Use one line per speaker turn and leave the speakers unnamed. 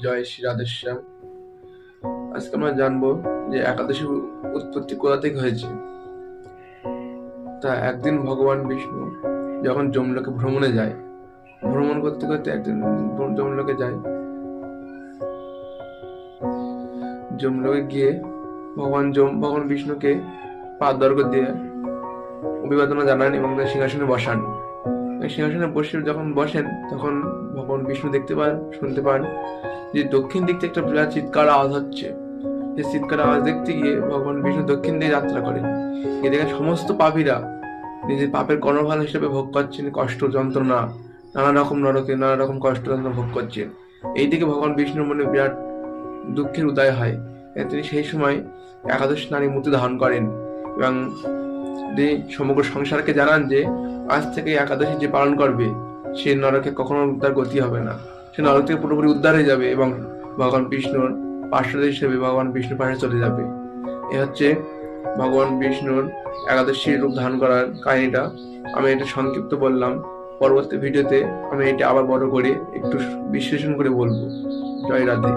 জয় শ্রী রাধেশ্যাম। আজকে আমরা জানবো যে একাদশীর উৎপত্তি কোথা থেকে হয়েছে। তা একদিন ভগবান বিষ্ণু যখন যমলোকে ভ্রমণে যায়, ভ্রমণ করতে করতে একদিন যমলোকে যায়। যমলোকে গিয়ে ভগবান বিষ্ণুকে পাদর্ঘ্য দিয়ে অভিবাদনা জানান এবং তার সিংহাসনে বসান। সিংহাসনে যখন বসেন তখন ভগবান বিষ্ণু দেখতে পান, শুনতে পান যে দক্ষিণ দিক থেকে একটা বিরাট চিৎকার আওয়াজ হচ্ছে। সেই চিৎকার আওয়াজ দেখতে গিয়ে ভগবান বিষ্ণু দক্ষিণ দিকে যাত্রা করেন। এ দেখে সমস্ত পাপীরা নিজের পাপের কর্মফল হিসেবে ভোগ করছেন কষ্ট যন্ত্রণা, নানা রকম নরকে নানা রকম কষ্ট যন্ত্রণা ভোগ করছেন। এইদিকে ভগবান বিষ্ণুর মনে বিরাট দুঃখের উদয় হয়। তিনি সেই সময় একাদশ নারী মূর্তি ধারণ করেন এবং তিনি সমগ্র সংসারকে জানান যে আজ থেকে একাদশী যে পালন করবে সে নরকে কখনো তার গতি হবে না, সে নরক থেকে পুরোপুরি উদ্ধার হয়ে যাবে এবং ভগবান বিষ্ণুর পার্শ্বদ হিসেবে ভগবান বিষ্ণুর পাশে চলে যাবে। এ হচ্ছে ভগবান বিষ্ণুর একাদশীর রূপ ধারণ করার কাহিনীটা। আমি এটা সংক্ষিপ্ত বললাম, পরবর্তী ভিডিওতে আমি এটা আবার বড় করে একটু বিশ্লেষণ করে বলবো। জয় রাধে।